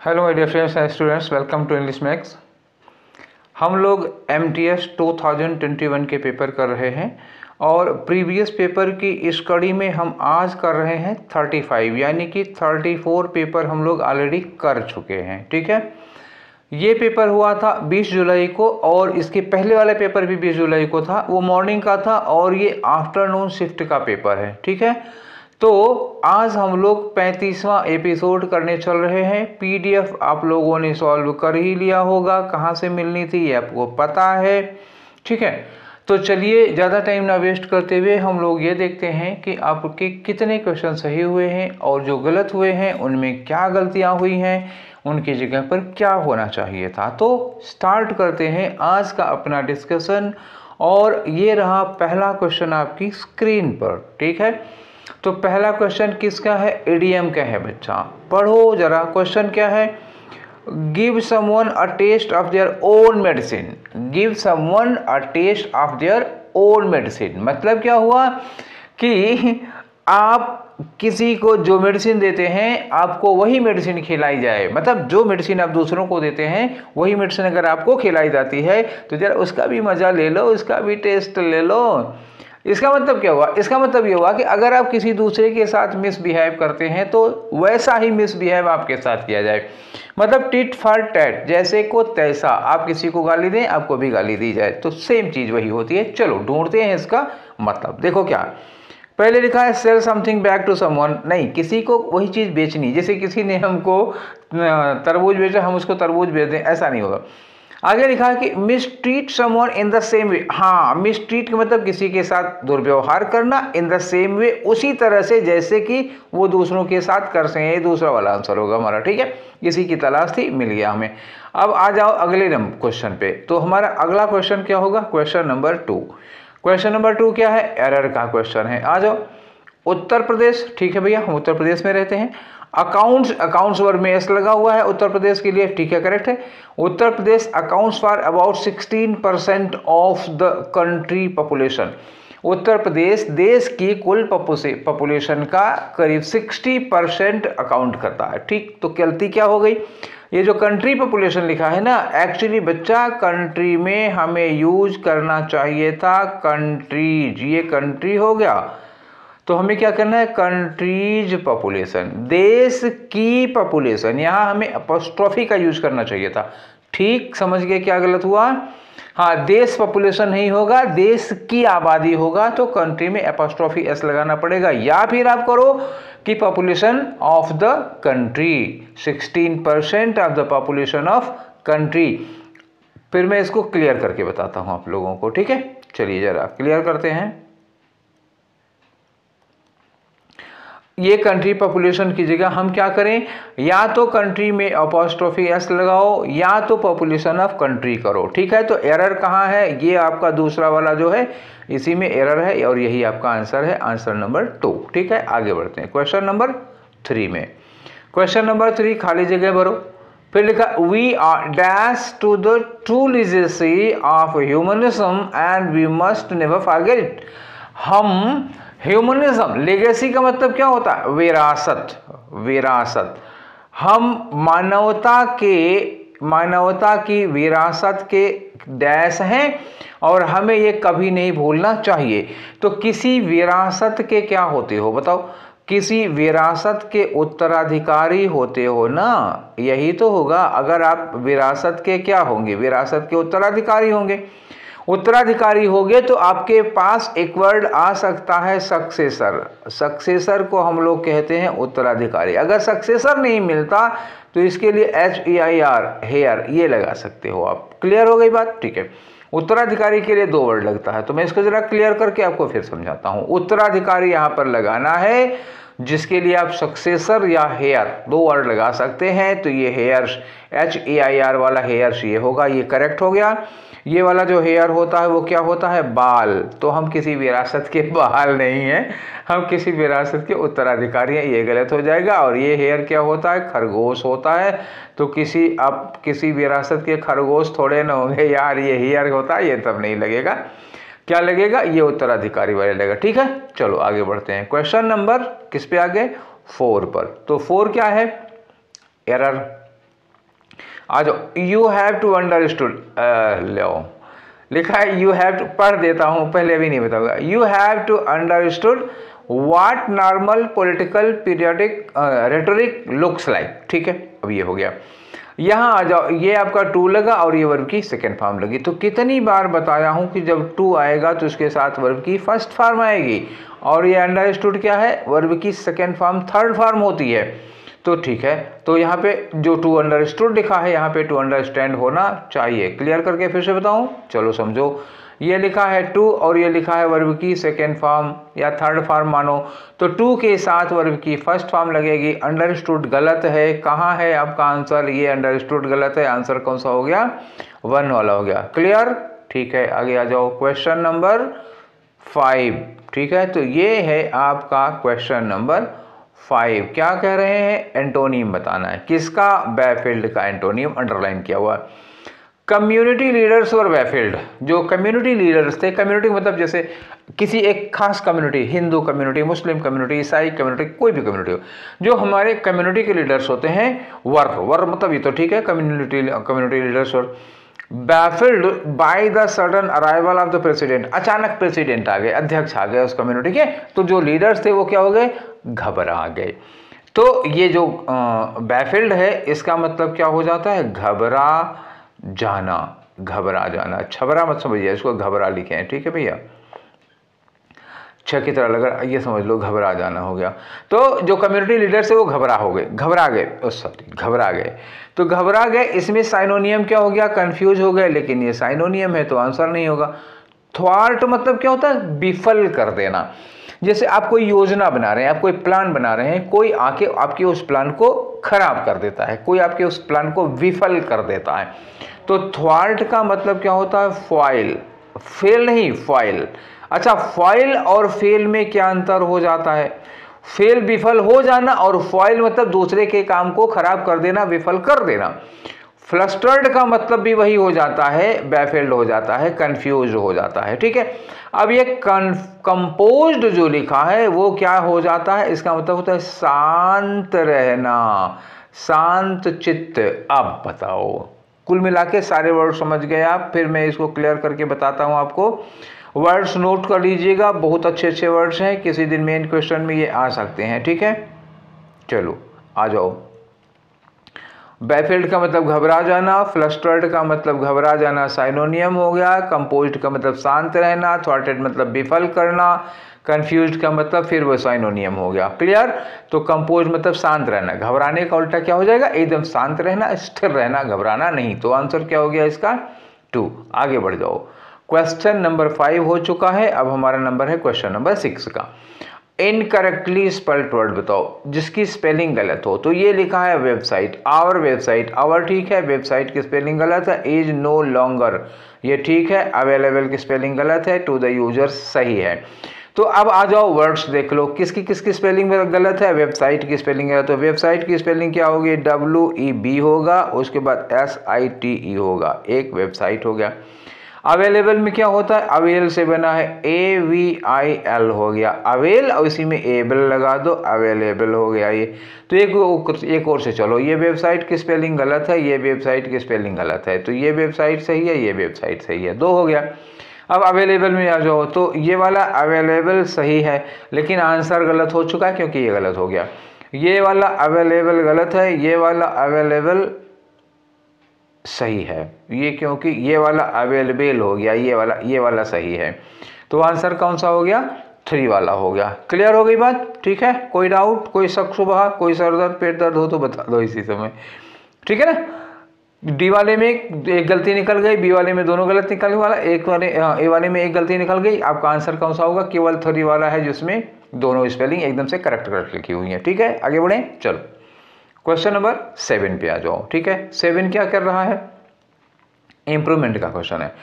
Hello my dear friends and students, welcome to English Max. हम लोग MTS 2021 के paper कर रहे हैं और प्रीवियस पेपर की इस कड़ी में हम आज कर रहे हैं 35, यानी कि 34 पेपर हम लोग ऑलरेडी कर चुके हैं। ठीक है, ये पेपर हुआ था 20 जुलाई को और इसके पहले वाला पेपर भी 20 जुलाई को था। वो मॉर्निंग का था और ये आफ्टरनून शिफ्ट का पेपर है। ठीक है, तो आज हम लोग 35वां एपिसोड करने चल रहे हैं। PDF आप लोगों ने सॉल्व कर ही लिया होगा, कहाँ से मिलनी थी ये आपको पता है। ठीक है, तो चलिए ज़्यादा टाइम ना वेस्ट करते हुए हम लोग ये देखते हैं कि आपके कितने क्वेश्चन सही हुए हैं और जो गलत हुए हैं उनमें क्या गलतियाँ हुई हैं, उनकी जगह पर क्या होना चाहिए था। तो स्टार्ट करते हैं आज का अपना डिस्कशन और ये रहा पहला क्वेश्चन आपकी स्क्रीन पर। ठीक है, तो पहला क्वेश्चन किसका है? इडियम का है बच्चा, पढ़ो जरा। क्वेश्चन क्या है? Give someone a test of their own medicine. Give someone a test of their own medicine मतलब क्या हुआ कि आप किसी को जो मेडिसिन देते हैं आपको वही मेडिसिन खिलाई जाए। मतलब जो मेडिसिन आप दूसरों को देते हैं वही मेडिसिन अगर आपको खिलाई जाती है तो जरा उसका भी मजा ले लो, उसका भी टेस्ट ले लो। इसका मतलब क्या हुआ? इसका मतलब ये हुआ कि अगर आप किसी दूसरे के साथ मिसबिहेव करते हैं तो वैसा ही मिसबिहेव आपके साथ किया जाए। मतलब टिट फॉर टैट, जैसे को तैसा। आप किसी को गाली दें आपको भी गाली दी जाए, तो सेम चीज वही होती है। चलो ढूंढते हैं इसका मतलब। देखो क्या पहले लिखा है, sell something back to someone. नहीं, किसी को वही चीज बेचनी। जैसे किसी ने हमको तरबूज बेचा, हम उसको तरबूज बेच दें, ऐसा नहीं होगा। आगे लिखा है कि mistreat someone in the same way. हाँ, मिसट्रीट का मतलब किसी के साथ दुर्व्यवहार करना, इन द सेम वे उसी तरह से जैसे कि वो दूसरों के साथ कर सकें। ये दूसरा वाला आंसर होगा हमारा। ठीक है, किसी की तलाश थी, मिल गया हमें। अब आ जाओ अगले क्वेश्चन पे। तो हमारा अगला क्वेश्चन क्या होगा? Question number 2। क्वेश्चन नंबर 2 क्या है? एरर का क्वेश्चन है। आ जाओ। उत्तर प्रदेश, ठीक है भैया, हम उत्तर प्रदेश में रहते हैं। अकाउंट्स वर्ड में एस लगा हुआ है उत्तर प्रदेश के लिए। ठीक है, करेक्ट है। Uttar Pradesh accounts for about 16% of the country population. Uttar Pradesh देश की कुल पॉपुलेशन का करीब 60% अकाउंट करता है। ठीक, तो गलती क्या हो गई? ये जो कंट्री पॉपुलेशन लिखा है ना, एक्चुअली बच्चा कंट्री में हमें यूज करना चाहिए था कंट्रीज। ये कंट्री हो गया, तो हमें क्या करना है? कंट्रीज पॉपुलेशन, देश की पॉपुलेशन। यहां हमें अपॉस्ट्रोफी का यूज करना चाहिए था। ठीक, समझ गए क्या गलत हुआ? हाँ, देश पॉपुलेशन नहीं होगा, देश की आबादी होगा, तो कंट्री में अपॉस्ट्रोफी एस लगाना पड़ेगा। या फिर आप करो कि population of the country, 16% of the population of country. फिर मैं इसको क्लियर करके बताता हूं आप लोगों को। ठीक है, चलिए जरा क्लियर करते हैं। ये कंट्री पॉपुलेशन की जगह हम क्या करें? या तो कंट्री में अपॉस्ट्रोफी एस लगाओ या तो पॉपुलेशन ऑफ कंट्री करो। ठीक है, तो एरर कहाँ है? ये आपका दूसरा वाला जो है, इसी में एरर है और यही आपका आंसर है, आंसर नंबर 2। ठीक है, आगे बढ़ते हैं क्वेश्चन नंबर 3 में। क्वेश्चन नंबर 3 खाली जगह भरो। फिर लिखा, we are dash to the true legacy of humanism and we must never forget it. हम ह्यूमनिज्म, लेगेसी का मतलब क्या होता है? विरासत। विरासत, हम मानवता की विरासत के डैश हैं और हमें ये कभी नहीं भूलना चाहिए। तो किसी विरासत के क्या होते हो बताओ? किसी विरासत के उत्तराधिकारी होते हो ना, यही तो होगा। अगर आप विरासत के क्या होंगे? विरासत के उत्तराधिकारी होंगे। उत्तराधिकारी होंगे तो आपके पास एक वर्ड आ सकता है सक्सेसर। सक्सेसर को हम लोग कहते हैं उत्तराधिकारी। अगर सक्सेसर नहीं मिलता तो इसके लिए HEIR, हेयर, ये लगा सकते हो आप। क्लियर हो गई बात? ठीक है, उत्तराधिकारी के लिए 2 वर्ड लगता है, तो मैं इसको जरा क्लियर करके आपको फिर समझाता हूं। उत्तराधिकारी यहां पर लगाना है, जिसके लिए आप सक्सेसर या हेयर 2 वर्ड लगा सकते हैं। तो ये हेयर, HEIR वाला हेयर ये होगा, ये करेक्ट हो गया। ये वाला जो हेयर होता है वो क्या होता है? बाल। तो हम किसी विरासत के बाल नहीं हैं, हम किसी विरासत के उत्तराधिकारी हैं, ये गलत हो जाएगा। और ये हेयर क्या होता है? खरगोश होता है। तो आप किसी विरासत के खरगोश थोड़े ना होंगे यार, ये हेयर होता है, ये तब नहीं लगेगा। क्या लगेगा? ये उत्तराधिकारी वाले लगेगा। ठीक है, चलो आगे बढ़ते हैं। क्वेश्चन नंबर किस पे आ गए? 4 पर। तो 4 क्या है? एरर। आ जाओ, यू हैव टू अंडरस्टूड, लो लिखा है यू हैव टू, पढ़ देता हूँ पहले, भी नहीं बताऊंगा। You have to understood what normal political periodic rhetoric looks like. ठीक है, अब ये हो गया। यहाँ आ जाओ, ये आपका टू लगा और ये वर्ब की सेकेंड फॉर्म लगी। तो कितनी बार बताया हूँ कि जब टू आएगा तो उसके साथ वर्ब की फर्स्ट फॉर्म आएगी, और ये अंडरस्टूड क्या है, वर्ब की सेकेंड फॉर्म थर्ड फॉर्म होती है। तो ठीक है, तो यहाँ पे जो टू अंडरस्टूड लिखा है, यहाँ पे टू अंडरस्टैंड होना चाहिए। क्लियर करके फिर से बताऊँ, चलो समझो। ये लिखा है टू और ये लिखा है वर्ब की सेकेंड फॉर्म या थर्ड फॉर्म मानो, तो टू के साथ वर्ब की फर्स्ट फॉर्म लगेगी। अंडरस्टूड गलत है, कहाँ है आपका आंसर, ये अंडरस्टूड गलत है, आंसर कौन सा हो गया, 1 वाला हो गया। क्लियर, ठीक है, आगे आ जाओ, क्वेश्चन नंबर 5। ठीक है, तो ये है आपका क्वेश्चन नंबर 5। क्या कह रहे हैं, एंटोनियम बताना है। किसका, बैफिल्ड का एंटोनियम अंडरलाइन किया हुआ है। कम्युनिटी लीडर्स और बैफिल्ड, जो कम्युनिटी लीडर्स थे, कम्युनिटी मतलब जैसे किसी एक खास community, Hindu community, Muslim community, ईसाई कम्युनिटी, कोई भी कम्युनिटी हो, जो हमारे कम्युनिटी के लीडर्स होते हैं, वर मतलब ये तो ठीक है, कम्युनिटी लीडर्स। और बैफिल्ड by the sudden arrival of the president, अचानक प्रेसिडेंट आ गए, अध्यक्ष आ गए उस कम्युनिटी के, तो जो लीडर्स थे वो क्या हो गए, घबरा गए। तो ये जो बैफिल्ड है, इसका मतलब क्या हो जाता है, घबरा जाना। छबरा मत समझिए, इसको घबरा लिखे हैं। ठीक है भैया, की तरह लगा, ये समझ लो घबरा जाना हो गया। तो जो कम्युनिटी लीडर से वो घबरा गए, तो घबरा गए। इसमें साइनोनियम क्या हो गया, कंफ्यूज हो गए, लेकिन ये साइनोनियम है तो आंसर नहीं होगा। थ्वार्ट मतलब क्या होता है, विफल कर देना। जैसे आप कोई योजना बना रहे हैं, आप कोई प्लान बना रहे हैं, कोई आके आपके उस प्लान को खराब कर देता है, कोई आपके उस प्लान को विफल कर देता है। तो थ्वार्ट का मतलब क्या होता है, फॉइल, फेल नहीं, फॉइल। अच्छा, फॉइल और फेल में क्या अंतर हो जाता है, फेल विफल हो जाना, और फॉइल मतलब दूसरे के काम को खराब कर देना, विफल कर देना। फ्लस्टर्ड का मतलब भी वही हो जाता है, बैफिल्ड हो जाता है, कंफ्यूज हो जाता है। ठीक है, अब ये कंपोज्ड जो लिखा है वो क्या हो जाता है, इसका मतलब होता है शांत रहना, शांत चित्त। अब बताओ, कुल मिला के सारे वर्ड समझ गए आप, फिर मैं इसको क्लियर करके बताता हूं आपको। वर्ड्स नोट कर लीजिएगा, बहुत अच्छे वर्ड्स हैं, किसी दिन मेन क्वेश्चन में ये आ सकते हैं। ठीक है, चलो आ जाओ। बैफिल्ड का मतलब घबरा जाना, फ्लस्टर्ड का मतलब घबरा जाना साइनोनियम हो गया, कंपोज्ड का मतलब शांत रहना, थ्वार्टेड मतलब विफल करना, कंफ्यूज्ड का मतलब फिर वो साइनोनियम हो गया। क्लियर, तो कंपोज मतलब शांत रहना, घबराने का उल्टा क्या हो जाएगा, एकदम शांत रहना, स्थिर रहना, घबराना नहीं। तो आंसर क्या हो गया इसका, 2। आगे बढ़ जाओ, क्वेश्चन नंबर 5 हो चुका है, अब हमारा नंबर है क्वेश्चन नंबर 6 का। इनकरेक्टली स्पेल्ड वर्ड बताओ जिसकी स्पेलिंग गलत हो। तो ये लिखा है वेबसाइट, आवर वेबसाइट, आवर ठीक है, वेबसाइट की स्पेलिंग गलत है, इज नो लॉन्गर ये ठीक है, अवेलेबल की स्पेलिंग गलत है, टू द यूजर सही है। तो अब आ जाओ वर्ड्स देख लो, किसकी स्पेलिंग गलत है, वेबसाइट की स्पेलिंग गलत। तो वेबसाइट की स्पेलिंग क्या होगी, WEB होगा, उसके बाद SITE होगा, एक वेबसाइट हो गया। अवेलेबल में क्या होता है, अवेल से बना है, AVIL हो गया, अवेल, और इसी में एबल लगा दो, अवेलेबल हो गया ये। तो एक और से चलो, ये वेबसाइट की स्पेलिंग गलत है, ये वेबसाइट की स्पेलिंग गलत है, तो ये वेबसाइट सही है, ये वेबसाइट सही है, 2 हो गया। अब अवेलेबल में आ जाओ, तो ये वाला अवेलेबल सही है, लेकिन आंसर गलत हो चुका है क्योंकि ये गलत हो गया। ये वाला अवेलेबल गलत है, ये वाला अवेलेबल सही है, ये क्योंकि ये वाला अवेलेबल हो गया, ये वाला सही है। तो आंसर कौन सा हो गया, 3 वाला हो गया। क्लियर हो गई बात, ठीक है, कोई डाउट, कोई शक शुबहा, कोई सर दर्द पेट दर्द हो तो बता दो इसी समय, ठीक है ना। डी वाले में एक गलती निकल गई, बी वाले में दोनों गलत निकल वाला, ए वाले में एक गलती निकल गई। आपका आंसर कौन सा होगा, केवल 3 वाला है जिसमें दोनों स्पेलिंग एकदम से करेक्ट लिखी हुई है। ठीक है, आगे बढ़े, चलो क्वेश्चन नंबर 7 पे आ जाओ। ठीक है, 7 क्या कर रहा है, इंप्रूवमेंट का क्वेश्चन है।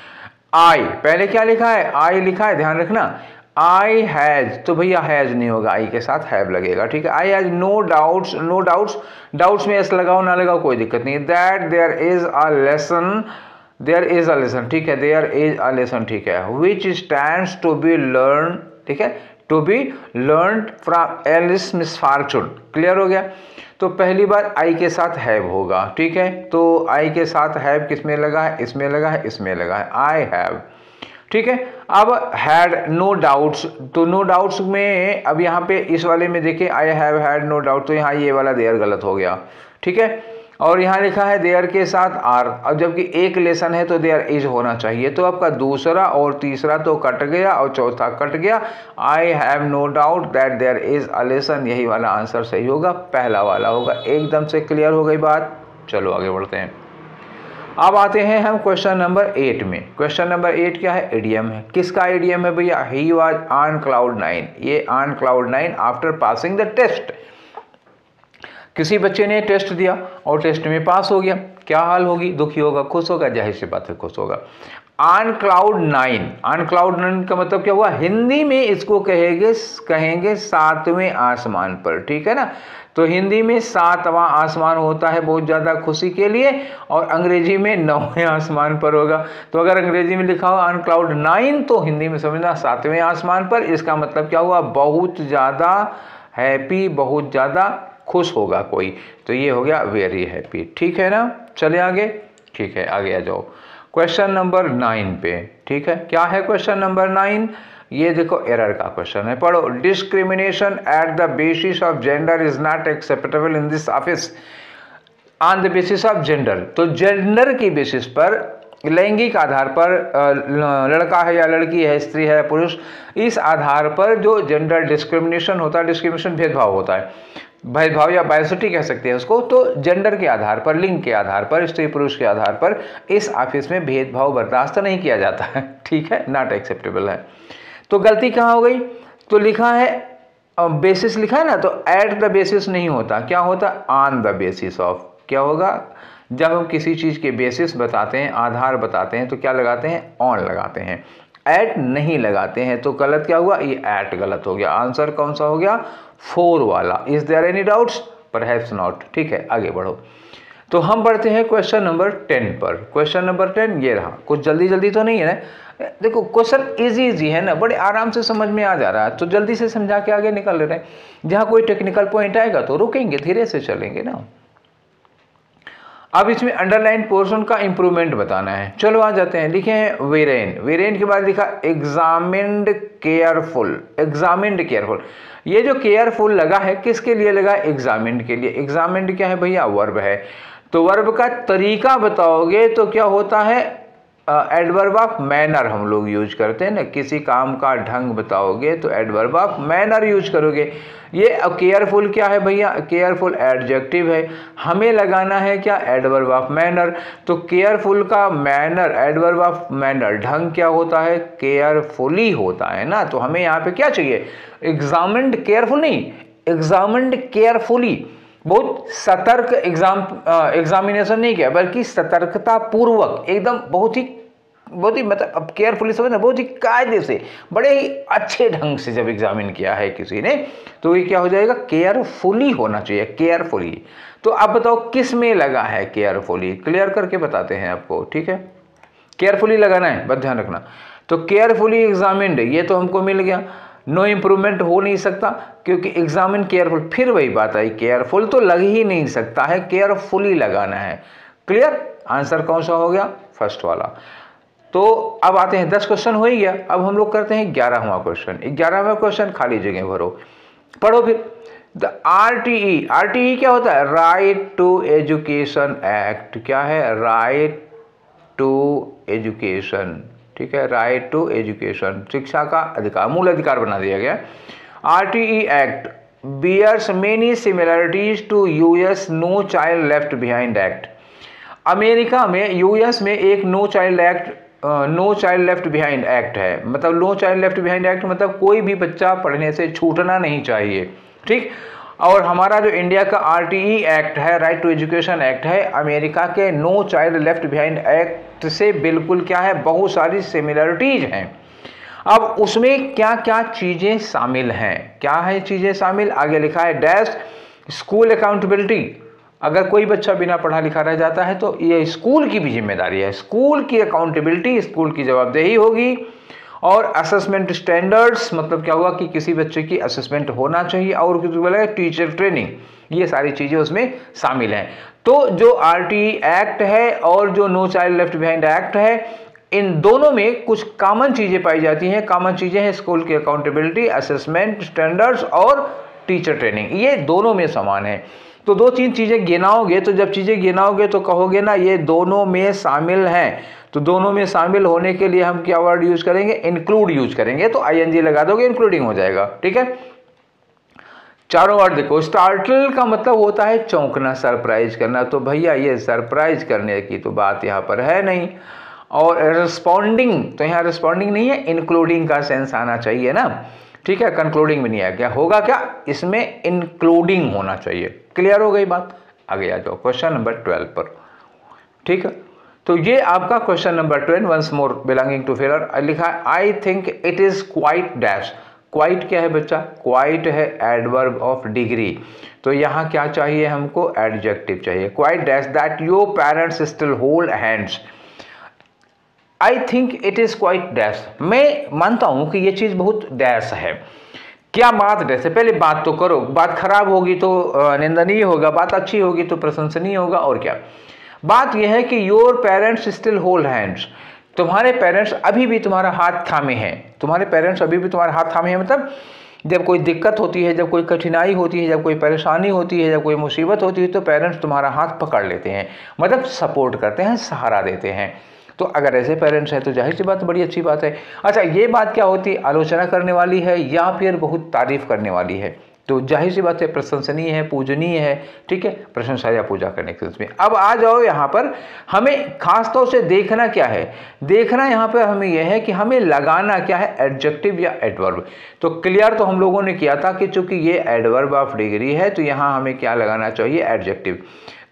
आई, पहले क्या लिखा है, आई लिखा है, ध्यान रखना, आई हैज, तो भैया हैज नहीं होगा, आई के साथ हैव लगेगा। ठीक है, I has no doubts, no doubts, doubts में एस लगाओ ना लगाओ कोई दिक्कत नहीं। That there is a lesson, there is a lesson, ठीक है, देयर इज अ लेसन, ठीक है, which stands to be learn, ठीक है, to be learn from Alice misfortune. Clear हो गया। तो पहली बार आई के साथ हैव होगा, ठीक है। तो आई के साथ हैव किस में लगा है, इसमें लगा है, इसमें लगा है, आई हैव, ठीक है। अब हैड नो डाउट्स, तो नो डाउट्स में अब यहाँ पे इस वाले में देखिए I have had no doubt, तो यहाँ ये वाला देयर गलत हो गया, ठीक है। और यहाँ लिखा है देयर के साथ आर, अब जबकि एक लेसन है तो देयर इज होना चाहिए, तो आपका दूसरा और तीसरा तो कट गया और चौथा कट गया। I have no doubt that there is a lesson, यही वाला आंसर सही होगा, पहला वाला होगा। एकदम से क्लियर हो गई बात। चलो आगे बढ़ते हैं। अब आते हैं हम क्वेश्चन नंबर 8 में। क्वेश्चन नंबर 8 क्या है, इडियम है। किसका इडियम है भैया, ही वाज ऑन क्लाउड 9, ये on cloud 9 after passing the test. किसी बच्चे ने टेस्ट दिया और टेस्ट में पास हो गया, क्या हाल होगी, दुखी होगा, खुश होगा, जाहिर सी बात है खुश होगा। ऑन क्लाउड 9, ऑन क्लाउड 9 का मतलब क्या हुआ, हिंदी में इसको कहेंगे सातवें आसमान पर, ठीक है ना। तो हिंदी में सातवां आसमान होता है बहुत ज़्यादा खुशी के लिए, और अंग्रेजी में 9वें आसमान पर होगा। तो अगर अंग्रेजी में लिखा हो ऑन क्लाउड 9 तो हिंदी में समझना 7वें आसमान पर। इसका मतलब क्या हुआ, बहुत ज़्यादा हैप्पी, बहुत ज़्यादा खुश होगा कोई, तो ये हो गया वेरी हैप्पी, ठीक है ना। चले आगे, ठीक है आगे आ जाओ क्वेश्चन नंबर 9 पे, ठीक है। क्या है क्वेश्चन नंबर 9, ये देखो एरर का क्वेश्चन है, पढ़ो। Discrimination at the basis of gender is not acceptable in this office on the basis of gender. तो जेंडर की बेसिस पर, लैंगिक आधार पर, लड़का है या लड़की है, स्त्री है या पुरुष, इस आधार पर जो जेंडर डिस्क्रिमिनेशन होता है, डिस्क्रिमिनेशन भेदभाव होता है, भेदभाव या बायोसिटी कह सकते हैं उसको, तो जेंडर के आधार पर, लिंग के आधार पर, स्त्री पुरुष के आधार पर इस ऑफिस में भेदभाव बर्दाश्त नहीं किया जाता है, ठीक है, नॉट एक्सेप्टेबल है। तो गलती कहाँ हो गई, तो लिखा है बेसिस लिखा है ना, तो एट द बेसिस नहीं होता, क्या होता, ऑन द बेसिस ऑफ। क्या होगा, जब हम किसी चीज़ के बेसिस बताते हैं, आधार बताते हैं, तो क्या लगाते हैं, ऑन लगाते हैं, एट नहीं लगाते हैं। तो गलत क्या हुआ, ये एट गलत हो गया। आंसर कौन सा हो गया, 4 वाला। Is there any doubts, perhaps not, ठीक है आगे बढ़ो। तो हम बढ़ते हैं क्वेश्चन नंबर 10 पर। क्वेश्चन नंबर 10 ये रहा, कुछ जल्दी जल्दी तो नहीं है ना, देखो क्वेश्चन इजी है ना, बड़े आराम से समझ में आ जा रहा है, तो जल्दी से समझा के आगे निकल रहे हैं। जहाँ कोई टेक्निकल पॉइंट आएगा तो रुकेंगे, धीरे से चलेंगे ना। अब इसमें अंडरलाइन पोर्शन का इंप्रूवमेंट बताना है। चलो आ जाते हैं, लिखे हैं वेरेन, वेरेन के बाद लिखा एग्जामिन्ड केयरफुल, एग्जामिन्ड केयरफुल। ये जो केयरफुल लगा है किसके लिए लगा, एग्जामिन्ड के लिए। एग्जामिन्ड क्या है भैया, वर्ब है। तो वर्ब का तरीका बताओगे तो क्या होता है, एडवर्ब ऑफ मैनर हम लोग यूज करते हैं ना, किसी काम का ढंग बताओगे तो एडवर्ब ऑफ मैनर यूज करोगे। ये केयरफुल क्या है भैया, केयरफुल एडजेक्टिव है, हमें लगाना है क्या, एडवर्ब ऑफ मैनर। तो केयरफुल का मैनर, एडवर्ब ऑफ मैनर, ढंग क्या होता है, केयरफुली होता है ना। तो हमें यहाँ पे क्या चाहिए, एग्जामिन्ड केयरफुल नहीं, एग्जामिन्ड केयरफुली, बहुत सतर्क एग्जामिनेशन नहीं किया बल्कि सतर्कता पूर्वक, एकदम बहुत ही मतलब अब केयरफुली समझना, बहुत ही कायदे से, बड़े ही अच्छे ढंग से जब एग्जामिन किया है किसी ने, तो ये क्या हो जाएगा, केयरफुली होना चाहिए, केयरफुली। तो अब बताओ किस में लगा है केयरफुली, क्लियर करके बताते हैं आपको, ठीक है। केयरफुली लगाना है, बस ध्यान रखना। तो केयरफुली एग्जामिन्ड, ये तो हमको मिल गया। नो इम्प्रूवमेंट हो नहीं सकता क्योंकि एग्जामिन केयरफुल, फिर वही बात आई, केयरफुल तो लग ही नहीं सकता है, केयरफुली लगाना है। क्लियर, आंसर कौन सा हो गया, फर्स्ट वाला। तो अब आते हैं, 10 क्वेश्चन हो ही गया, अब हम लोग करते हैं 11वां क्वेश्चन। 11वां क्वेश्चन खाली जगह भरो, पढ़ो फिर। द RTE, RTE क्या होता है, राइट टू एजुकेशन एक्ट। क्या है, राइट टू एजुकेशन, ठीक है, राइट टू एजुकेशन, शिक्षा का अधिकार, मूल अधिकार बना दिया गया। RTE act bears many similarities to US no child left behind act. America में, US में एक no child left behind act है। मतलब no child left behind act मतलब कोई भी बच्चा पढ़ने से छूटना नहीं चाहिए, ठीक। और हमारा जो इंडिया का RTE एक्ट है, राइट टू एजुकेशन एक्ट है, अमेरिका के no child left behind act से बिल्कुल क्या है, बहुत सारी सिमिलरिटीज हैं। अब उसमें क्या क्या चीज़ें शामिल हैं, क्या है चीज़ें शामिल, आगे लिखा है डैश स्कूल अकाउंटेबिलिटी। अगर कोई बच्चा बिना पढ़ा लिखा रह जाता है तो ये स्कूल की भी जिम्मेदारी है, स्कूल की अकाउंटेबिलिटी, स्कूल की जवाबदेही होगी। और असेसमेंट स्टैंडर्ड्स, मतलब क्या हुआ कि किसी बच्चे की असेसमेंट होना चाहिए। और बोला टीचर ट्रेनिंग, ये सारी चीज़ें उसमें शामिल हैं। तो जो आरटी एक्ट है और जो no child left behind act है, इन दोनों में कुछ कॉमन चीज़ें पाई जाती हैं। कॉमन चीज़ें हैं स्कूल की अकाउंटेबिलिटी, असेसमेंट स्टैंडर्ड्स और टीचर ट्रेनिंग, ये दोनों में समान है। तो 2-3 चीज़ें गिनाओगे, तो जब चीज़ें गिनाओगे तो कहोगे ना ये दोनों में शामिल हैं। तो दोनों में शामिल होने के लिए हम क्या वर्ड यूज करेंगे? इंक्लूड यूज करेंगे। तो आईएनजी लगा दोगे, इंक्लूडिंग हो जाएगा। ठीक है, चारों वर्ड देखो। स्टार्टल का मतलब होता है चौंकना, सरप्राइज करना। तो भैया ये सरप्राइज करने की तो बात यहाँ पर है नहीं। और रिस्पॉन्डिंग, तो यहाँ रिस्पॉन्डिंग नहीं है, इंक्लूडिंग का सेंस आना चाहिए ना। ठीक है, कंक्लूडिंग भी नहीं है। क्या होगा? क्या इसमें इंक्लूडिंग होना चाहिए। क्लियर हो गई बात? आगे आ जाओ क्वेश्चन नंबर 12 पर। ठीक है, तो ये आपका question number 12, once more belonging to failure लिखा है I think it is quite dash. Quite क्या है बच्चा? क्वाइट है एडवर्ब ऑफ डिग्री। तो यहाँ क्या चाहिए हमको? एडजेक्टिव चाहिए। Quite dash that your parents still hold hands. I think it is quite dash, मैं मानता हूं कि ये चीज बहुत डैश है। क्या बात डैश है? पहले बात तो करो। बात खराब होगी तो निंदनीय होगा, बात अच्छी होगी तो प्रशंसनीय होगा। और क्या बात यह है कि your parents still hold hands, तुम्हारे पेरेंट्स अभी भी तुम्हारा हाथ थामे हैं। तुम्हारे पेरेंट्स अभी भी तुम्हारा हाथ थामे हैं, मतलब जब कोई दिक्कत होती है, जब कोई कठिनाई होती है, जब कोई परेशानी होती है, जब कोई मुसीबत होती है, तो पेरेंट्स तुम्हारा हाथ पकड़ लेते हैं, मतलब सपोर्ट करते हैं, सहारा देते हैं। तो अगर ऐसे पेरेंट्स हैं तो जाहिर सी बात, बड़ी अच्छी बात है। अच्छा, ये बात क्या होती है? आलोचना करने वाली है या फिर बहुत तारीफ करने वाली है? तो जाहिर सी बात है प्रशंसनीय है, पूजनीय है। ठीक है, प्रशंसा या पूजा करने के उसमें। अब आ जाओ यहाँ पर, हमें खास तौर से देखना क्या है? देखना यहाँ पर हमें यह है कि हमें लगाना क्या है? एडजेक्टिव या एडवर्ब। तो क्लियर तो हम लोगों ने किया था कि चूंकि ये एडवर्ब ऑफ डिग्री है तो यहाँ हमें क्या लगाना चाहिए? एडजेक्टिव।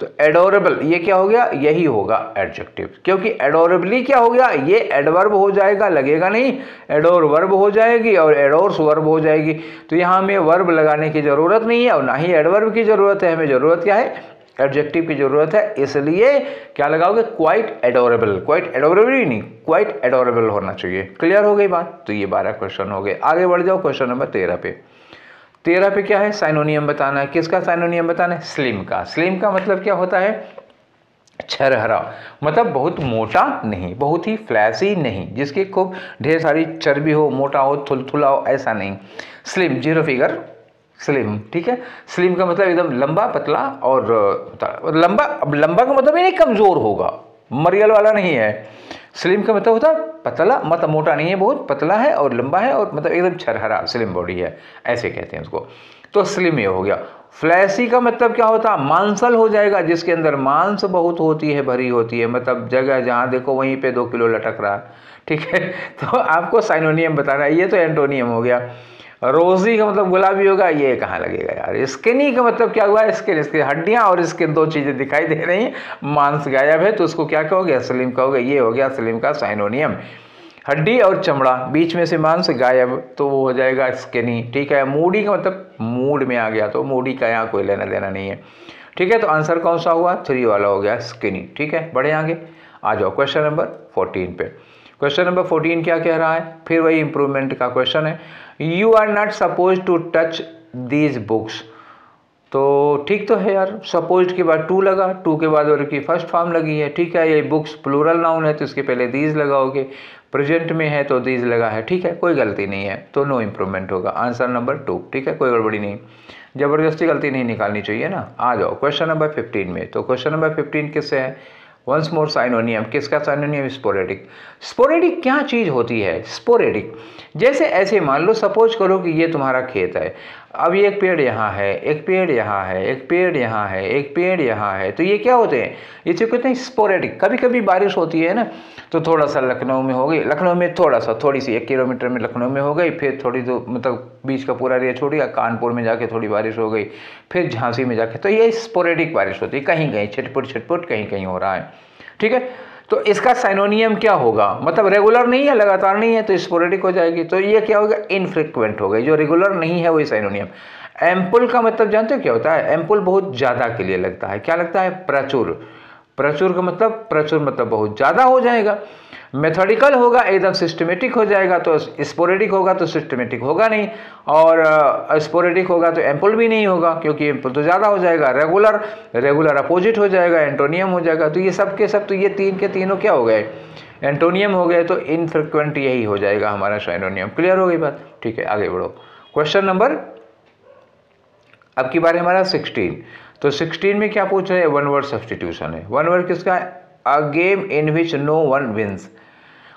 तो एडोरेबल ये क्या हो गया? यही होगा एडजेक्टिव, क्योंकि एडोरेबली क्या हो गया? ये एडवर्ब हो जाएगा, लगेगा नहीं, एडोर वर्ब हो जाएगी और एडोर्स वर्ब हो जाएगी। तो यहाँ हमें वर्ब लगाने की जरूरत नहीं है और ना ही एडवर्ब की जरूरत है। हमें जरूरत क्या है? एडजेक्टिव की जरूरत है। इसलिए क्या लगाओगे? Quite adorable. क्वाइट एडोरेबल ही नहीं, क्वाइट एडोरेबल होना चाहिए। क्लियर हो गई बात? तो ये 12 क्वेश्चन हो गए। आगे बढ़ जाओ क्वेश्चन नंबर 13 पे। 13 पे क्या है? साइनोनियम बताना है। किसका साइनोनियम बताना है? स्लिम का। स्लिम का मतलब क्या होता है? छरहरा, मतलब बहुत मोटा नहीं, बहुत ही फ्लैसी नहीं, जिसकी खूब ढेर सारी चर्बी हो, मोटा हो, थुलथुला हो, ऐसा नहीं। Slim, zero figure, slim. ठीक है, स्लिम का मतलब एकदम लंबा पतला और लंबा। अब लंबा का मतलब ये नहीं कमजोर होगा, मरियल वाला नहीं है। स्लिम का मतलब होता है पतला, मतलब मोटा नहीं है, बहुत पतला है और लंबा है और मतलब एकदम छरहरा, स्लिम बॉडी है, ऐसे कहते हैं उसको। तो स्लिम ये हो गया। फ्लैसी का मतलब क्या होता है? मांसल हो जाएगा, जिसके अंदर मांस बहुत होती है, भरी होती है, मतलब जगह जहाँ देखो वहीं पे 2 किलो लटक रहा है। ठीक है, तो आपको साइनोनियम बताना है। ये तो एंटोनियम हो गया। रोजी का मतलब गुलाबी होगा, ये कहाँ लगेगा यार। स्किनी का मतलब क्या हुआ? स्किन, इसकी हड्डियां और स्किन 2 चीजें दिखाई दे रही हैं, मांस गायब है, तो उसको क्या कहोगे? स्लिम कहोगे। ये हो गया स्लिम का साइनोनियम। हड्डी और चमड़ा, बीच में से मांस गायब, तो वो हो जाएगा स्किनी। ठीक है, मूडी का मतलब मूड में आ गया, तो मूडी का यहाँ कोई लेना देना नहीं है। ठीक है, तो आंसर कौन सा हुआ? 3 वाला हो गया, स्किनी। ठीक है, बढ़े आगे। आ जाओ क्वेश्चन नंबर 14 पे। क्वेश्चन नंबर 14 क्या कह रहा है? फिर वही इंप्रूवमेंट का क्वेश्चन है। You are not suppose to touch these books. तो ठीक तो है यार, सपोज के बाद टू लगा, टू के बाद और की फर्स्ट फॉर्म लगी है। ठीक है, ये बुक्स प्लूरल नाउन है तो इसके पहले दीज लगाओगे, प्रेजेंट में है तो दीज लगा है। ठीक है, कोई गलती नहीं है, तो नो इम्प्रूवमेंट होगा। Answer number 2। ठीक है, कोई गड़बड़ी नहीं, जबरदस्ती गलती नहीं निकालनी चाहिए ना। आ जाओ क्वेश्चन नंबर 15 में। तो क्वेश्चन नंबर 15 किससे है? Once more synonym. किसका साइनोनियम? स्पोरेडिक। स्पोरेडिक क्या चीज होती है? स्पोरेडिक जैसे ऐसे मान लो, सपोज करो कि ये तुम्हारा खेत है। अब ये एक पेड़ यहाँ है, एक पेड़ यहाँ है, एक पेड़ यहाँ है, एक पेड़ यहाँ है, तो ये क्या होते हैं? ये जो कहते हैं स्पोरेडिक। कभी कभी बारिश होती है ना, तो थोड़ा सा लखनऊ में हो गई, लखनऊ में थोड़ा सा, थोड़ी सी 1 किलोमीटर में लखनऊ में हो गई, फिर थोड़ी तो मतलब बीच का पूरा एरिया छोड़ दिया, कानपुर में जाके थोड़ी बारिश हो गई, फिर झांसी में जाके, तो ये स्पोरेडिक बारिश होती है, कहीं कहीं छिटपुट छिटपुट कहीं कहीं हो रहा है। ठीक है, तो इसका साइनोनियम क्या होगा? मतलब रेगुलर नहीं है, लगातार नहीं है, तो स्पोरेडिक हो जाएगी। तो ये क्या होगा? इनफ्रीक्वेंट हो गई। जो रेगुलर नहीं है वही साइनोनियम। एम्पुल का मतलब जानते हो क्या होता है? एम्पुल बहुत ज्यादा के लिए लगता है। क्या लगता है? प्रचुर। प्रचुर का मतलब, प्रचुर मतलब बहुत ज़्यादा हो जाएगा। मेथोडिकल होगा एकदम सिस्टमेटिक हो जाएगा, तो स्पोरेडिक होगा तो सिस्टमेटिक होगा नहीं, और स्पोरेडिक होगा तो एम्पल भी नहीं होगा, क्योंकि एम्पल तो ज़्यादा हो जाएगा। रेगुलर, रेगुलर अपोजिट हो जाएगा, एंटोनियम हो जाएगा। तो ये सब के सब, तो ये तीन के तीनों क्या हो गए, एंटोनियम हो गए। तो इनफ्रीक्वेंट यही हो जाएगा हमारा साइनोनियम। क्लियर हो गई बात? ठीक है, आगे बढ़ो। क्वेश्चन नंबर, अब की बार हमारा 16। तो 16 में क्या पूछ रहे हैं, वन वर्ड सब्सटीट्यूशन है। वन वर्ड किसका है, a game in which no one wins,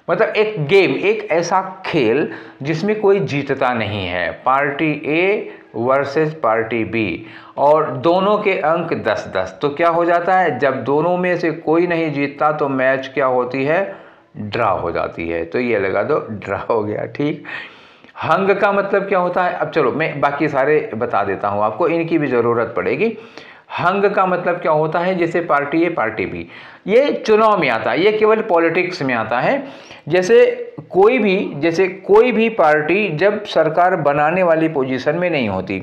मतलब एक गेम, एक ऐसा खेल जिसमें कोई जीतता नहीं है। Party A versus party B, और दोनों के अंक 10-10। तो क्या हो जाता है, जब दोनों में से कोई नहीं जीतता तो मैच क्या होती है, ड्रा हो जाती है। तो ये लगा दो, ड्रा हो गया। ठीक। हंग का मतलब क्या होता है, अब चलो मैं बाकी सारे बता देता हूँ आपको, इनकी भी ज़रूरत पड़ेगी। हंग का मतलब क्या होता है, जैसे पार्टी ए पार्टी बी, ये चुनाव में आता है, ये केवल पॉलिटिक्स में आता है। जैसे कोई भी पार्टी जब सरकार बनाने वाली पोजीशन में नहीं होती,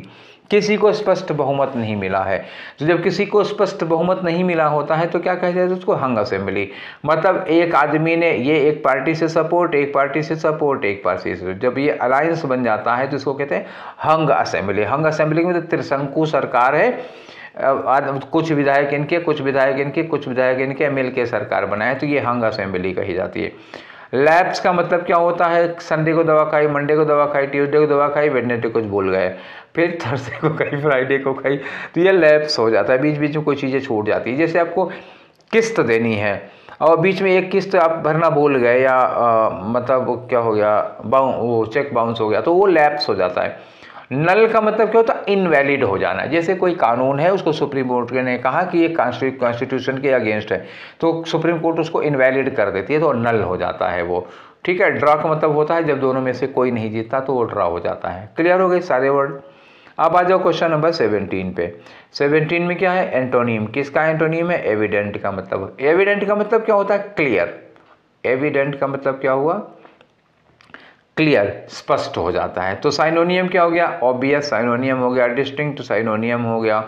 किसी को स्पष्ट बहुमत नहीं मिला है, तो जब किसी को स्पष्ट बहुमत नहीं मिला होता है तो क्या कहते हैं, उसको हंग असेंबली। मतलब एक आदमी ने ये एक पार्टी से सपोर्ट, एक पार्टी से सपोर्ट, एक पार्टी से, जब ये अलायंस बन जाता है तो इसको कहते हैं हंग असेंबली। हंग असेंबली में तो त्रिशंकु सरकार है, कुछ विधायक इनके, कुछ विधायक इनके, कुछ विधायक इनके मिल के सरकार बनाए, तो ये हंग असेंबली कही जाती है। लैप्स का मतलब क्या होता है, संडे को दवा खाई, मंडे को दवा खाई, ट्यूसडे को दवा खाई, वेडनेसडे कुछ भूल गए, फिर थर्सडे को खाई, फ्राइडे को खाई, तो ये लैप्स हो जाता है। बीच बीच में कोई चीज़ें छूट जाती है। जैसे आपको किस्त देनी है और बीच में एक किस्त आप भरना भूल गए, या मतलब क्या हो गया, वो चेक बाउंस हो गया, तो वो लैप्स हो जाता है। नल का मतलब क्या होता है, इनवैलिड हो जाना। जैसे कोर्ट कानून है, उसको सुप्रीम कोर्ट ने कहा कि ये कॉन्स्टिट्यूशन के अगेंस्ट है, तो सुप्रीम कोर्ट उसको इनवैलिड कर देती है, तो नल हो जाता है वो। ठीक है। ड्रा का मतलब होता है जब दोनों में से कोई नहीं जीतता तो वो ड्रा हो जाता है। क्लियर हो गए सारे वर्ड? अब आ जाओ क्वेश्चन नंबर 17 पे। 17 में क्या है, एंटोनिम। किसका एंटोनिम है, एविडेंट का मतलब। एविडेंट का मतलब क्या होता है, क्लियर। एविडेंट का मतलब क्या हुआ, क्लियर, स्पष्ट हो जाता है। तो साइनोनियम क्या हो गया, ऑब्वियस साइनोनियम हो गया, डिस्टिंक्ट साइनोनियम हो गया।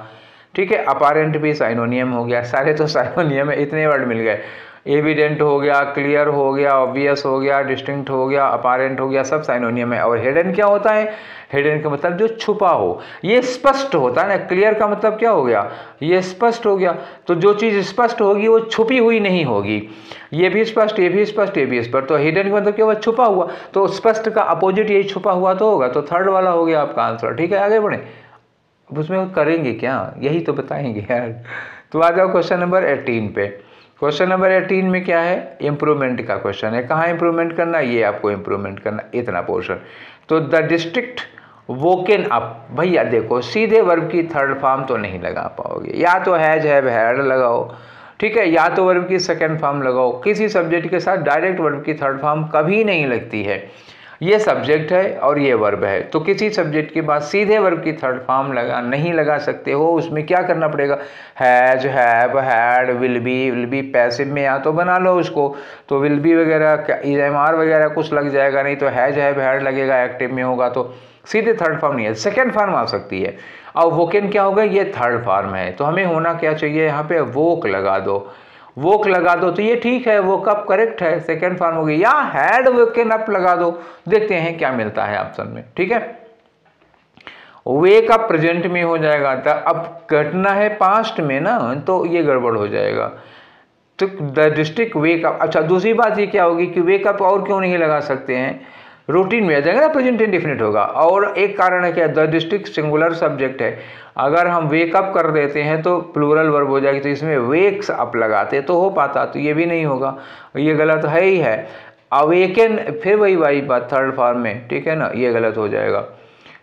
ठीक है। अपैरेंट भी साइनोनियम हो गया। सारे तो साइनोनियम है, इतने वर्ड मिल गए। एविडेंट हो गया, क्लियर हो गया, ऑब्वियस हो गया, डिस्टिंक्ट हो गया, अपैरेंट हो गया, सब साइनोनियम है। और हिडन क्या होता है, हिडन का मतलब जो छुपा हो, ये स्पष्ट होता है ना। क्लियर का मतलब क्या हो गया, ये स्पष्ट हो गया। तो जो चीज़ स्पष्ट होगी वो छुपी हुई नहीं होगी। ये भी स्पष्ट, ये भी स्पष्ट, ये भी स्पष्ट। तो हिडन का मतलब क्या हुआ, छुपा हुआ। तो स्पष्ट का अपोजिट यही छुपा हुआ तो होगा। तो थर्ड वाला हो गया आपका आंसर। ठीक है, आगे बढ़े। अब उसमें करेंगे क्या, यही तो बताएंगे यार। तो आ जाओ क्वेश्चन नंबर 18 पे। क्वेश्चन नंबर 18 में क्या है, इंप्रूवमेंट का क्वेश्चन है। कहाँ इंप्रूवमेंट करना, ये आपको इंप्रूवमेंट करना, इतना पोर्शन। तो द डिस्ट्रिक्ट वोकन अप, भैया देखो सीधे वर्ब की थर्ड फॉर्म तो नहीं लगा पाओगे, या तो हैज हैव हैड लगाओ, ठीक है, या तो वर्ब की सेकंड फॉर्म लगाओ। किसी सब्जेक्ट के साथ डायरेक्ट वर्ब की थर्ड फॉर्म कभी नहीं लगती है। ये सब्जेक्ट है और ये वर्ब है, तो किसी सब्जेक्ट के बाद सीधे वर्ब की थर्ड फॉर्म नहीं लगा सकते हो। उसमें क्या करना पड़ेगा, has, have, had, will be passive में या तो बना लो उसको, तो विल बी वगैरह एमआर वगैरह कुछ लग जाएगा, नहीं तो हैज हैव हैड लगेगा, एक्टिव में होगा तो सीधे थर्ड फॉर्म नहीं है, सेकेंड फॉर्म आ सकती है। और वोकन क्या होगा, ये थर्ड फॉर्म है, तो हमें होना क्या चाहिए, यहाँ पे वोक लगा दो, वोक लगा दो, तो ये ठीक है, वोक अप करेक्ट है, सेकेंड फॉर्म होगी। या हैड वोकन अप लगा दो, देखते हैं क्या मिलता है ऑप्शन में। ठीक है, वेक अप प्रेजेंट में हो जाएगा, तो अब घटना है पास्ट में ना, तो ये गड़बड़ हो जाएगा। तो द डिस्ट्रिक्ट वेक अप। अच्छा, दूसरी बात ये क्या होगी कि वेक अप और क्यों नहीं लगा सकते हैं, रूटीन में आ जाएगा ना, प्रेजेंट इंडेफिनिट होगा। और एक कारण है क्या, द डिस्ट्रिक्ट सिंगुलर सब्जेक्ट है, अगर हम वेकअप कर देते हैं तो प्लूरल वर्ब हो जाएगी, तो इसमें वेक्स अप लगाते तो हो पाता, तो ये भी नहीं होगा, ये गलत है ही है। अवेकन फिर वही बात थर्ड फॉर्म में, ठीक है ना, ये गलत हो जाएगा।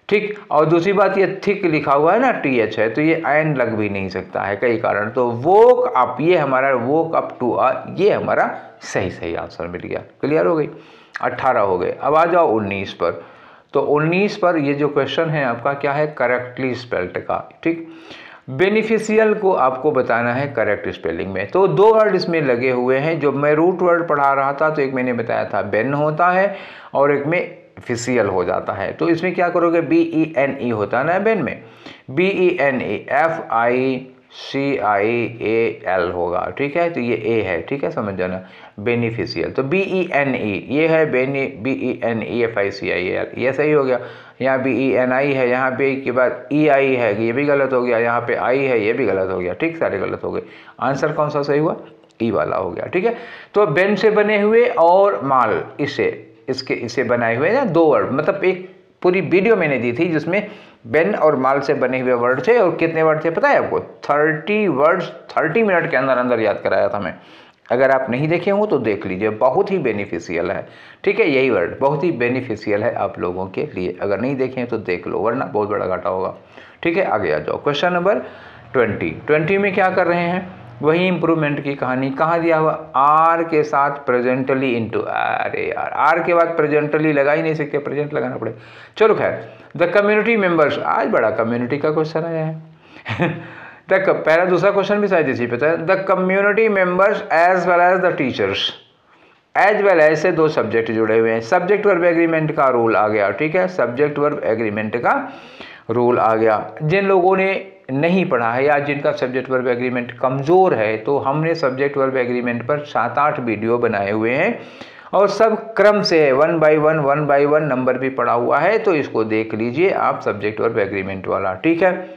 ठीक, और दूसरी बात ये थिक लिखा हुआ है ना, TH है, तो ये एन लग भी नहीं सकता है, कई कारण। तो वोक अप, ये हमारा वोक अप टू ये हमारा सही आंसर मिल गया। क्लियर हो गई, 18 हो गए। अब आ जाओ 19 पर। तो 19 पर ये जो क्वेश्चन है आपका क्या है, करेक्टली स्पेल्ड का। ठीक, बेनिफिशियल को आपको बताना है करेक्ट स्पेलिंग में। तो दो वर्ड इसमें लगे हुए हैं, जो मैं रूट वर्ड पढ़ा रहा था तो एक मैंने बताया था बेन होता है और एक में फिशियल हो जाता है। तो इसमें क्या करोगे, BENE होता है ना बेन में, BENE, CIAL होगा, ठीक है, तो ये ए है, ठीक है, समझ जाना, बेनिफिशियल। तो BENE ये है, BENEFICIAL, ये सही हो गया। यहाँ BENI है, यहाँ पे के बाद EI है, ये भी गलत हो गया, यहाँ पे I है, ये भी गलत हो गया, ठीक, सारे गलत हो गए। आंसर कौन सा सही हुआ? ई वाला हो गया, ठीक है। तो बेन से बने हुए और माल इसे बनाए हुए ना 2 वर्ड, मतलब एक पूरी वीडियो मैंने दी थी जिसमें बेन और माल से बने हुए वर्ड थे, और कितने वर्ड थे पता है आपको? 30 वर्ड्स 30 मिनट के अंदर अंदर याद कराया था मैं। अगर आप नहीं देखे हो तो देख लीजिए, बहुत ही बेनिफिशियल है, ठीक है, यही वर्ड बहुत ही बेनिफिशियल है आप लोगों के लिए। अगर नहीं देखे तो देख लो, वरना बहुत बड़ा घाटा होगा, ठीक है। आगे आ जाओ, क्वेश्चन नंबर 20 में क्या कर रहे हैं? वही इंप्रूवमेंट की कहानी। कहाँ दिया हुआ? आर के साथ प्रेजेंटली इनटू। अरे यार, आर के बाद प्रेजेंटली लगा ही नहीं सकते, प्रेजेंट लगाना पड़े। चलो खैर, द कम्युनिटी मेंबर्स, आज बड़ा कम्युनिटी का क्वेश्चन आया है। पहला दूसरा क्वेश्चन भी शायद इसी पे था। The community members as well as the teachers, as well as से 2 सब्जेक्ट जुड़े हुए हैं। सब्जेक्ट वर्ब एग्रीमेंट का रूल आ गया, ठीक है, सब्जेक्ट वर्ब एग्रीमेंट का रूल आ गया। जिन लोगों ने नहीं पढ़ा है या जिनका सब्जेक्ट वर्ब एग्रीमेंट कमज़ोर है, तो हमने सब्जेक्ट वर्ब एग्रीमेंट पर 7-8 वीडियो बनाए हुए हैं, और सब क्रम से है, 1 बाय 1 नंबर भी पड़ा हुआ है, तो इसको देख लीजिए आप, सब्जेक्ट वर्ब एग्रीमेंट वाला, ठीक है।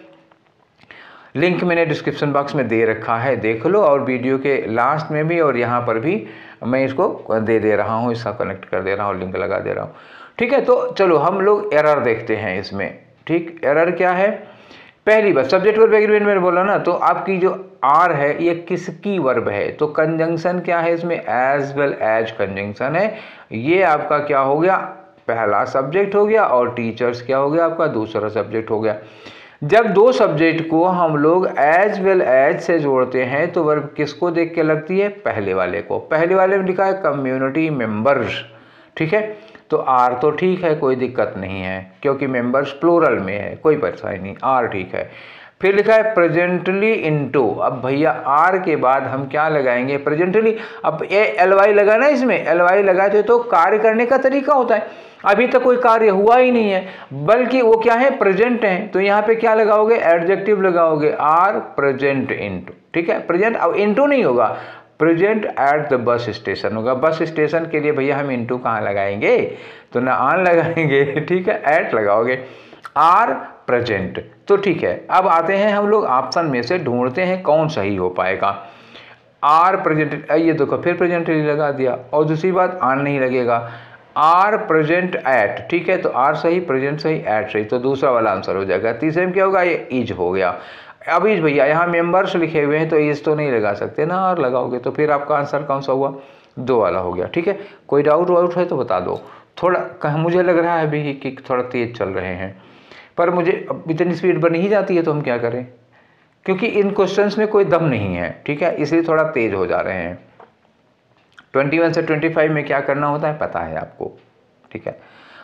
लिंक मैंने डिस्क्रिप्शन बॉक्स में दे रखा है, देख लो, और वीडियो के लास्ट में भी और यहाँ पर भी मैं इसको दे रहा हूँ, इसका कनेक्ट कर दे रहा हूँ, लिंक लगा दे रहा हूँ, ठीक है। तो चलो हम लोग एरर देखते हैं इसमें, ठीक। एरर क्या है? पहली बात, सब्जेक्ट वर्ब एग्रीमेंट में बोला ना, तो आपकी जो आर है ये किसकी वर्ब है? तो कंजंक्शन क्या है इसमें? एज वेल एज कंजंक्शन है। ये आपका क्या हो गया? पहला सब्जेक्ट हो गया, और टीचर्स क्या हो गया आपका? दूसरा सब्जेक्ट हो गया। जब 2 सब्जेक्ट को हम लोग एज वेल एज से जोड़ते हैं तो वर्ब किसको देख के लगती है? पहले वाले को। पहले वाले में लिखा है कम्युनिटी मेंबर्स, ठीक है, तो आर तो ठीक है, कोई दिक्कत नहीं है, क्योंकि मेंबर्स प्लूरल में है, कोई परेशानी नहीं, आर ठीक है। फिर लिखा है प्रेजेंटली इनटू। अब भैया आर के बाद हम क्या लगाएंगे? प्रेजेंटली। अब LY लगाना, इसमें LY लगाते तो कार्य करने का तरीका होता है, अभी तक कोई कार्य हुआ ही नहीं है, बल्कि वो क्या है? प्रेजेंट है, तो यहाँ पे क्या लगाओगे? एडजेक्टिव लगाओगे, आर प्रेजेंट इनटू, ठीक है। प्रेजेंट, अब इनटू नहीं होगा, present at the bus station होगा। बस स्टेशन के लिए भैया हम इनटू कहाँ लगाएंगे? तो ना ऑन लगाएंगे, ठीक है, एट लगाओगे, आर प्रेजेंट, तो ठीक है। अब आते हैं हम लोग ऑप्शन में से ढूंढते हैं कौन सही हो पाएगा। आर प्रेजेंट, ये देखो फिर प्रेजेंटली लगा दिया, और दूसरी बात ऑन नहीं लगेगा, आर प्रेजेंट एट, ठीक है, तो आर सही, प्रेजेंट सही, एट सही, तो दूसरा वाला आंसर हो जाएगा। तीसरे में क्या होगा? ये इज हो गया। अब इज भैया यहाँ मेंबर्स लिखे हुए हैं, तो इज तो नहीं लगा सकते ना, और लगाओगे तो फिर आपका आंसर कौन सा हुआ? 2 वाला हो गया, ठीक है। कोई डाउट है तो बता दो। थोड़ा मुझे लग रहा है अभी कि थोड़ा तेज चल रहे हैं, पर मुझे इतनी स्पीड बन ही जाती है, तो हम क्या करें, क्योंकि इन क्वेश्चंस में कोई दम नहीं है, ठीक है, इसलिए थोड़ा तेज हो जा रहे हैं। 21 से 25 में क्या करना होता है पता है आपको, ठीक है।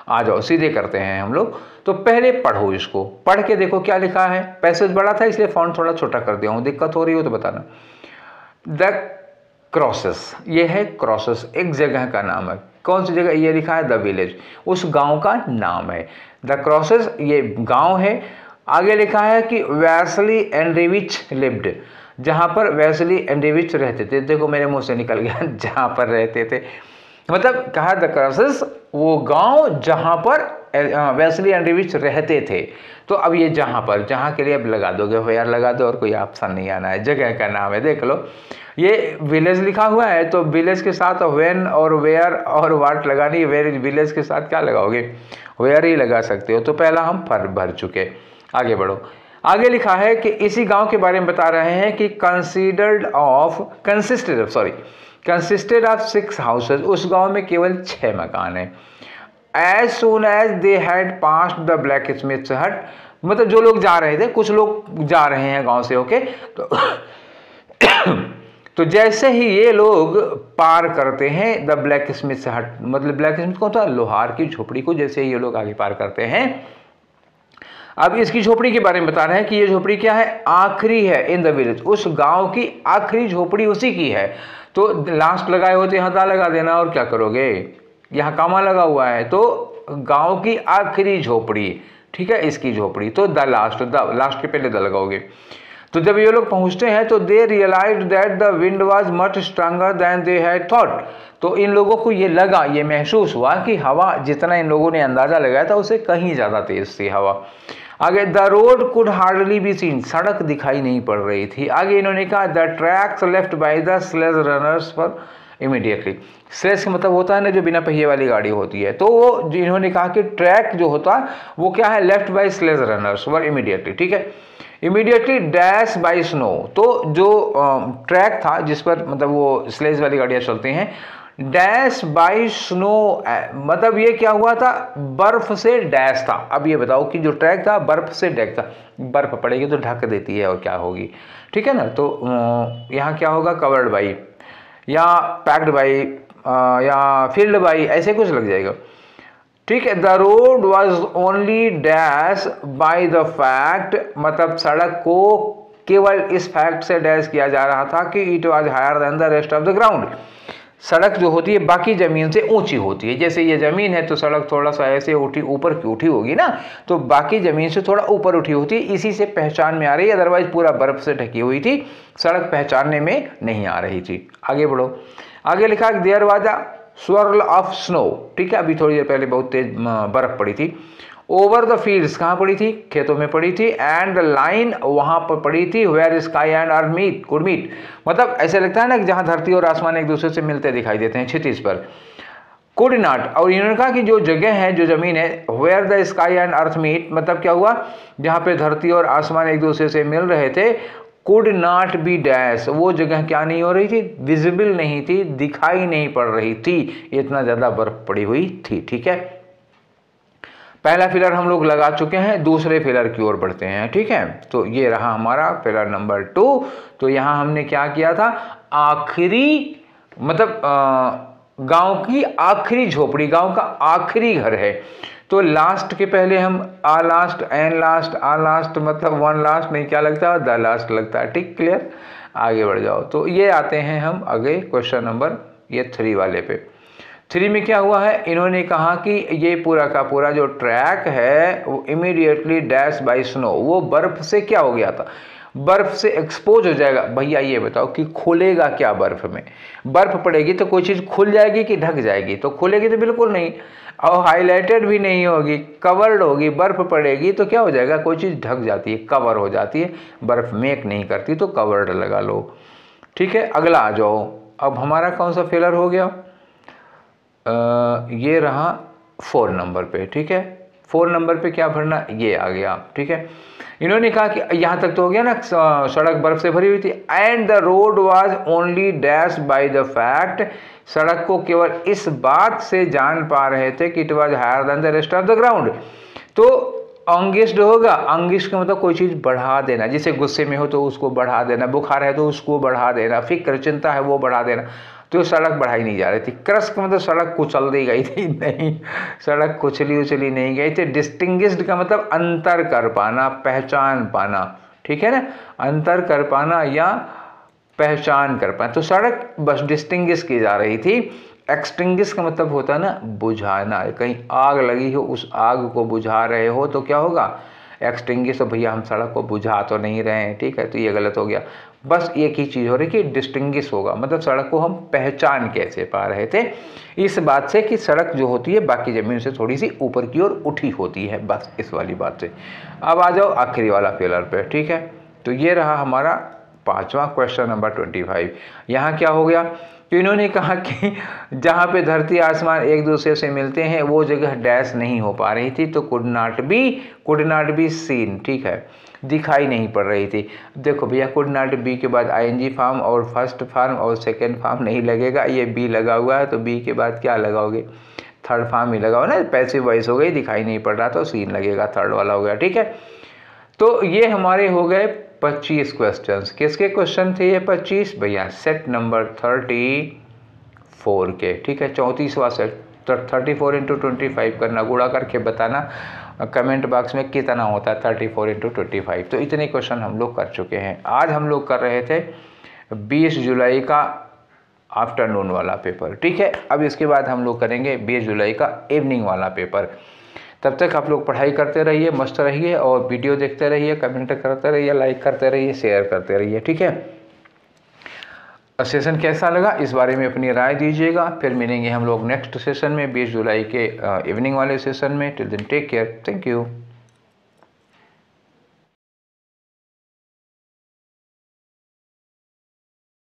आ जाओ सीधे करते हैं हम लोग। तो पहले पढ़ो, इसको पढ़ के देखो क्या लिखा है। पैसेज बड़ा था इसलिए फॉन्ट थोड़ा छोटा कर दिया हूँ, दिक्कत हो रही हो तो बताना। द क्रॉसेस, ये है क्रॉसेस, एक जगह का नाम है। कौन सी जगह? ये लिखा है द विलेज, उस गांव का नाम है। द क्रॉसेस ये गांव है। आगे लिखा है कि वेस्ली एंड्रीविच लिव्ड, जहाँ पर वेस्ली एंड्रीविच रहते थे। देखो मेरे मुंह से निकल गया, जहाँ पर रहते थे, मतलब कहा द क्रॉसेस वो गांव जहाँ पर वेस्ली एंड्रीविच रहते थे। तो अब ये जहाँ पर, जहाँ के लिए अब लगा दोगे वेयर लगा दो, और कोई ऑप्शन नहीं आना है, जगह का नाम है। देख लो ये विलेज लिखा हुआ है, तो विलेज के साथ व्हेन और वेयर और वाट लगानी है। वेयर विलेज के साथ क्या लगाओगे? वेयर ही लगा सकते हो। तो पहला हम भर चुके, आगे बढ़ो। आगे लिखा है कि इसी गांव के बारे में बता रहे हैं कि कंसिस्टेड ऑफ 6 हाउसेज, उस गांव में केवल 6 मकान हैं। As soon as they had passed the blacksmith hut, मतलब जो लोग जा रहे थे, कुछ लोग जा रहे हैं गांव से, ओके, तो जैसे ही ये लोग पार करते हैं द ब्लैक स्मिथ हट, मतलब ब्लैक स्मिथ कौन था? लोहार की झोपड़ी को जैसे ही ये लोग आगे पार करते हैं। अब इसकी झोपड़ी के बारे में बता रहे हैं कि ये झोपड़ी क्या है? आखिरी है इन द विलेज, उस गांव की आखिरी झोपड़ी उसी की है। तो लास्ट लगाए होते यहाँ दा लगा देना, और क्या करोगे? यहाँ कामा लगा हुआ है, तो गांव की आखिरी झोपड़ी, ठीक है, इसकी झोपड़ी, तो द लास्ट के पहले द लगाओगे। तो जब ये लोग पहुंचते हैं तो they realize that the wind was much stronger than they had thought. तो इन लोगों को ये लगा, ये महसूस हुआ कि हवा जितना इन लोगों ने अंदाजा लगाया था उससे कहीं ज़्यादा तेज थी हवा। आगे the road could hardly be seen, सड़क दिखाई नहीं पड़ रही थी। आगे इन्होंने कहा the tracks left by the sledge runners पर इमीडिएटली। स्लेज का मतलब होता है ना जो बिना पहिए वाली गाड़ी होती है, तो वो इन्होंने कहा कि ट्रैक जो होता है वो क्या है, left by sledge runners were immediately, ठीक है। इमीडिएटली डैश बाय स्नो, तो जो ट्रैक था जिस पर मतलब वो स्लेज वाली गाड़ियाँ चलती हैं, डैश बाय स्नो मतलब ये क्या हुआ था, बर्फ से डैश था। अब ये बताओ कि जो ट्रैक था बर्फ से डैक था, बर्फ पड़ेगी तो ढक देती है और क्या होगी, ठीक है ना। तो यहाँ क्या होगा, कवर्ड बाई या पैक्ड बाई या फील्ड बाई, ऐसे कुछ लग जाएगा, ठीक है। The road was only dash by the fact, मतलब सड़क को केवल इस फैक्ट से डैश किया जा रहा था कि it was higher than the rest of the ground. सड़क जो होती है बाकी जमीन से ऊंची होती है, जैसे ये जमीन है तो सड़क थोड़ा सा ऐसे उठी ऊपर की उठी होगी ना, तो बाकी जमीन से थोड़ा ऊपर उठी होती है, इसी से पहचान में आ रही है, अदरवाइज पूरा बर्फ से ढकी हुई थी, सड़क पहचानने में नहीं आ रही थी। आगे बढ़ो, आगे लिखा there was a swirl of snow, ठीक है। अभी थोड़ी देर पहले बहुत तेज बर्फ पड़ी थी। ओवर द फील्ड्स, कहाँ पड़ी थी, खेतों में पड़ी थी। एंड लाइन, वहां पर पड़ी थी, where sky and earth meet could meet, मतलब ऐसे लगता है ना कि जहां धरती और आसमान एक दूसरे से मिलते दिखाई देते हैं, क्षितिज पर। कुड नॉट, और इन्होंने कहा कि जो जगह है, जो जमीन है, where the sky and earth meet, मतलब क्या हुआ, जहां पे धरती और आसमान एक दूसरे से मिल रहे थे, कुड नॉट बी डैश, वो जगह क्या नहीं हो रही थी, विजिबल नहीं थी, दिखाई नहीं पड़ रही थी, इतना ज्यादा बर्फ पड़ी हुई थी, ठीक है। पहला फिलर हम लोग लगा चुके हैं, दूसरे फिलर की ओर बढ़ते हैं, ठीक है। तो ये रहा हमारा फिलर नंबर 2। तो यहाँ हमने क्या किया था, आखिरी मतलब गांव की आखिरी झोपड़ी, गांव का आखिरी घर है, तो लास्ट के पहले हम आ लास्ट, एन लास्ट, आ लास्ट, मतलब वन लास्ट नहीं, क्या लगता है, द लास्ट लगता है, ठीक, क्लियर। आगे बढ़ जाओ, तो ये आते हैं हम आगे क्वेश्चन नंबर ये 3 वाले पे। 3 में क्या हुआ है, इन्होंने कहा कि ये पूरा का पूरा जो ट्रैक है वो इमीडिएटली डैश बाय स्नो, वो बर्फ से क्या हो गया था, बर्फ से एक्सपोज हो जाएगा। भैया ये बताओ कि खुलेगा क्या बर्फ में, बर्फ पड़ेगी तो कोई चीज़ खुल जाएगी कि ढक जाएगी, तो खुलेगी तो बिल्कुल नहीं, और हाईलाइटेड भी नहीं होगी, कवर्ड होगी। बर्फ पड़ेगी तो क्या हो जाएगा, कोई चीज़ ढक जाती है, कवर हो जाती है, बर्फ मेक नहीं करती, तो कवर्ड लगा लो, ठीक है। अगला आ जाओ, अब हमारा कौन सा फेलर हो गया, ये रहा 4 नंबर पे, ठीक है। 4 नंबर पे क्या भरना, ये आ गया, ठीक है। इन्होंने कहा कि यहाँ तक तो हो गया ना, सड़क बर्फ से भरी हुई थी। And the road was only dash by the fact, सड़क को केवल इस बात से जान पा रहे थे कि it was higher than the rest of the ground. तो अंगिश्ड होगा, अंगिश्ड का मतलब कोई चीज़ बढ़ा देना, जैसे गुस्से में हो तो उसको बढ़ा देना, बुखार है तो उसको बढ़ा देना, फिक्र चिंता है वो बढ़ा देना, तो सड़क बढ़ाई नहीं जा रही थी। क्रश का मतलब सड़क कुचल दी गई थी, नहीं, सड़क कुचली उचली नहीं गई थी। डिस्टिंग्विश्ड का मतलब अंतर कर पाना, पहचान पाना, ठीक है ना, अंतर कर पाना या पहचान कर पाना, तो सड़क बस डिस्टिंग्विश की जा रही थी। एक्सटिंग्विश का मतलब होता है ना बुझाना, कहीं आग लगी हो, उस आग को बुझा रहे हो तो क्या होगा, एक्सटिंग्विश। तो भैया हम सड़क को बुझा तो नहीं रहे हैं, ठीक है, तो ये गलत हो गया। बस एक ही चीज़ हो रही कि डिस्टिंग्विश होगा, मतलब सड़क को हम पहचान कैसे पा रहे थे, इस बात से कि सड़क जो होती है बाकी ज़मीन से थोड़ी सी ऊपर की ओर उठी होती है, बस इस वाली बात से। अब आ जाओ आखिरी वाला पिलर पे, ठीक है। तो ये रहा हमारा 5वां क्वेश्चन नंबर 25। यहाँ क्या हो गया, तो इन्होंने कहा कि जहाँ पे धरती आसमान एक दूसरे से मिलते हैं वो जगह डैश नहीं हो पा रही थी, तो कुड नॉट बी सीन, ठीक है, दिखाई नहीं पड़ रही थी। देखो भैया कुड नॉट बी के बाद आईएनजी फॉर्म और फर्स्ट फॉर्म और सेकेंड फॉर्म नहीं लगेगा, ये बी लगा हुआ है, तो बी के बाद क्या लगाओगे, थर्ड फॉर्म ही लगाओ ना, पैसिव वॉइस हो गई, दिखाई नहीं पड़ रहा तो सीन लगेगा, थर्ड वाला हो गया, ठीक है। तो ये हमारे हो गए 25 क्वेश्चंस। किसके क्वेश्चन थे ये 25 भैया, सेट नंबर 34 के, ठीक है, 34वां सेट। 34 × 25 करना, गुणा करके बताना कमेंट बॉक्स में कितना होता है 34 × 25। तो इतने क्वेश्चन हम लोग कर चुके हैं। आज हम लोग कर रहे थे 20 जुलाई का आफ्टरनून वाला पेपर, ठीक है। अब इसके बाद हम लोग करेंगे 20 जुलाई का इवनिंग वाला पेपर। तब तक आप लोग पढ़ाई करते रहिए, मस्त रहिए और वीडियो देखते रहिए, कमेंट करते रहिए, लाइक करते रहिए, शेयर करते रहिए। ठीक है, सेशन कैसा लगा इस बारे में अपनी राय दीजिएगा। फिर मिलेंगे हम लोग नेक्स्ट सेशन में 20 जुलाई के इवनिंग वाले सेशन में। Till then take care, thank you.